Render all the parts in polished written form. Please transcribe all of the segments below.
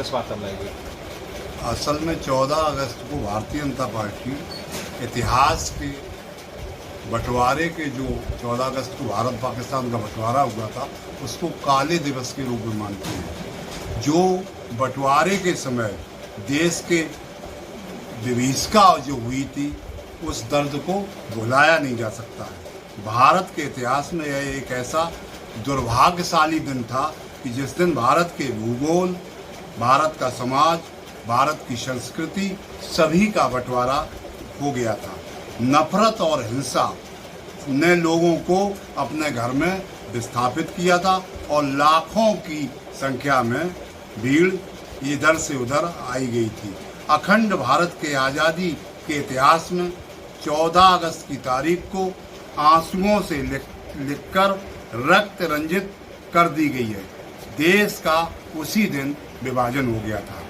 जज्बात रहेगी? असल में 14 अगस्त को भारतीय जनता पार्टी इतिहास के बंटवारे के जो 14 अगस्त को भारत पाकिस्तान का बंटवारा हुआ था उसको काले दिवस के रूप में मानते हैं। जो बंटवारे के समय देश के विभीषिका जो हुई थी उस दर्द को भुलाया नहीं जा सकता है। भारत के इतिहास में यह एक ऐसा दुर्भाग्यशाली दिन था कि जिस दिन भारत के भूगोल, भारत का समाज, भारत की संस्कृति सभी का बंटवारा हो गया था। नफरत और हिंसा ने लोगों को अपने घर में विस्थापित किया था और लाखों की संख्या में भीड़ इधर से उधर आई गई थी। अखंड भारत के आज़ादी के इतिहास में 14 अगस्त की तारीख को आंसुओं से लिखकर रक्त रंजित कर दी गई है। देश का उसी दिन विभाजन हो गया था।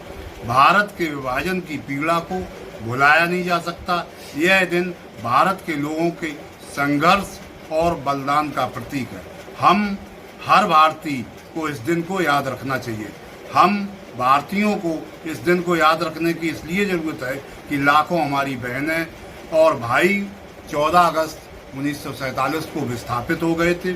भारत के विभाजन की पीड़ा को भुलाया नहीं जा सकता। यह दिन भारत के लोगों के संघर्ष और बलिदान का प्रतीक है। हम हर भारतीय को इस दिन को याद रखना चाहिए। हम भारतीयों को इस दिन को याद रखने की इसलिए ज़रूरत है कि लाखों हमारी बहनें और भाई 14 अगस्त 1947 को विस्थापित हो गए थे।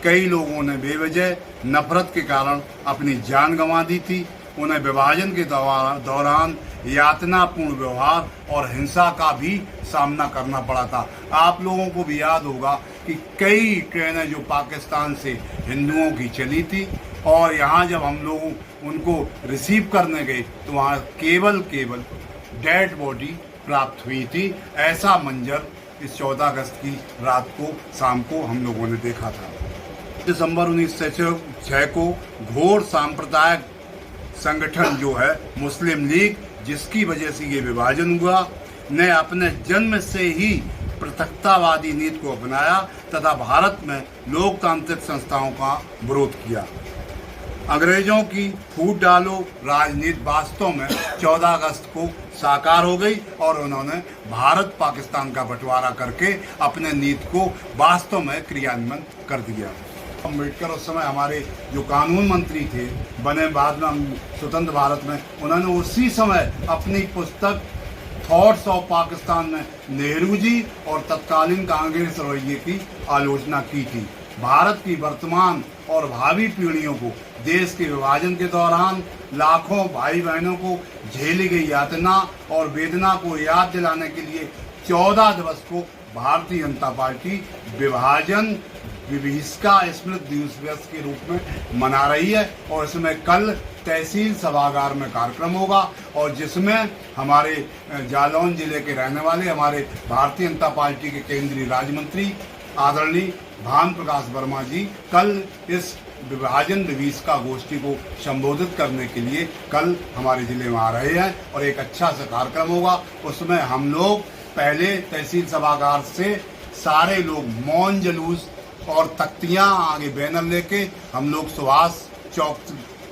कई लोगों ने बेवजह नफरत के कारण अपनी जान गंवा दी थी। उन्हें विभाजन के दौरान यातनापूर्ण व्यवहार और हिंसा का भी सामना करना पड़ा था। आप लोगों को भी याद होगा कि कई ट्रेनें जो पाकिस्तान से हिंदुओं की चली थी और यहाँ जब हम लोग उनको रिसीव करने गए तो वहाँ केवल डेड बॉडी प्राप्त हुई थी। ऐसा मंजर इस 14 अगस्त की रात को, शाम को हम लोगों ने देखा था। दिसंबर 1906 को घोर सांप्रदायिक संगठन जो है मुस्लिम लीग, जिसकी वजह से ये विभाजन हुआ, ने अपने जन्म से ही पृथकतावादी नीति को अपनाया तथा भारत में लोकतांत्रिक संस्थाओं का विरोध किया। अंग्रेजों की फूट डालो राजनीति वास्तव में 14 अगस्त को साकार हो गई और उन्होंने भारत पाकिस्तान का बंटवारा करके अपने नीति को वास्तव में क्रियान्वयन कर दिया। अम्बेडकर उस समय हमारे जो कानून मंत्री थे, बने बाद में हम स्वतंत्र भारत में, उन्होंने उसी समय अपनी पुस्तक थॉट्स ऑफ पाकिस्तान में नेहरू जी और तत्कालीन कांग्रेस रवैये की आलोचना की थी। भारत की वर्तमान और भावी पीढ़ियों को देश के विभाजन के दौरान लाखों भाई बहनों को झेली गई यातना और वेदना को याद दिलाने के लिए 14 दिवस को भारतीय जनता पार्टी विभाजन विभीषिका स्मृति दिवस के रूप में मना रही है। और इसमें कल तहसील सभागार में कार्यक्रम होगा और जिसमें हमारे जालौन जिले के रहने वाले हमारे भारतीय जनता पार्टी के केंद्रीय राज्य मंत्री आदरणीय भानु प्रकाश वर्मा जी कल इस विभाजन विभीषिका गोष्ठी को संबोधित करने के लिए कल हमारे जिले में आ रहे हैं और एक अच्छा सा कार्यक्रम होगा। उसमें हम लोग पहले तहसील सभागार से सारे लोग मौन जुलूस और तख्तियां आगे बैनर लेके हम लोग सुभाष चौक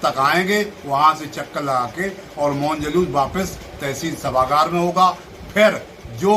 तक आएंगे, वहां से चक्कर लगा के और मौन जुलूस वापस तहसील सभागार में होगा। फिर जो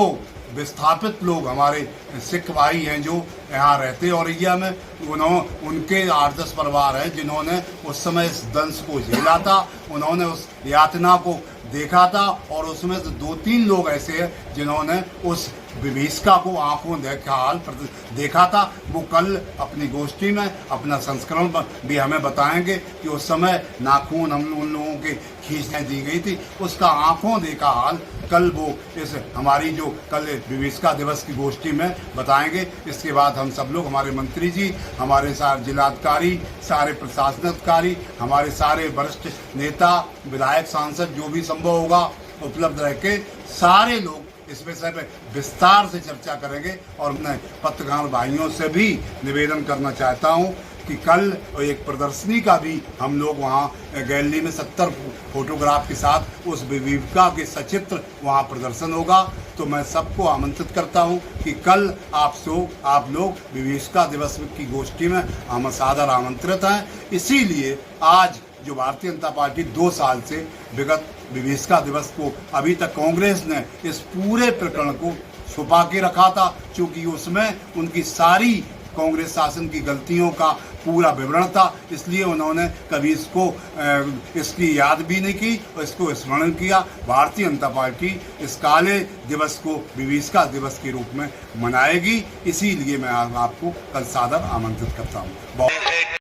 विस्थापित लोग हमारे सिख भाई हैं जो यहाँ रहते और एरिया में, उनके 8-10 परिवार हैं जिन्होंने उस समय इस दंश को झेला था, उन्होंने उस यातना को देखा था और उसमें से 2-3 लोग ऐसे हैं जिन्होंने उस विभीषिका को आंखों देखा था। वो कल अपनी गोष्ठी में अपना संस्करण भी हमें बताएंगे कि उस समय नाखून हम उन लोगों के खींचने दी गई थी, उसका आंखों देखा हाल कल वो इस हमारी जो कल विभीषिका दिवस की गोष्ठी में बताएंगे। इसके बाद हम सब लोग, हमारे मंत्री जी, हमारे सारे जिलाधिकारी, सारे प्रशासन अधिकारी, हमारे सारे वरिष्ठ नेता, विधायक, सांसद, जो भी संभव होगा उपलब्ध रह के सारे लोग इस विषय पे विस्तार से चर्चा करेंगे। और मैं पत्रकार भाइयों से भी निवेदन करना चाहता हूं कि कल एक प्रदर्शनी का भी हम लोग वहाँ गैलरी में 70 फोटोग्राफ के साथ उस विभीषिका के सचित्र वहाँ प्रदर्शन होगा। तो मैं सबको आमंत्रित करता हूँ कि कल आप लोग विभीषिका दिवस की गोष्ठी में हम सादर आमंत्रित हैं। इसीलिए आज जो भारतीय जनता पार्टी 2 साल से विगत विभीषिका दिवस को अभी तक कांग्रेस ने इस पूरे प्रकरण को छुपा के रखा था, क्योंकि उसमें उनकी सारी कांग्रेस शासन की गलतियों का पूरा विवरण था, इसलिए उन्होंने कभी इसकी याद भी नहीं की और इसको स्मरण किया। भारतीय जनता पार्टी इस काले दिवस को विभीषिका दिवस के रूप में मनाएगी, इसीलिए मैं आपको कल सादर आमंत्रित करता हूँ।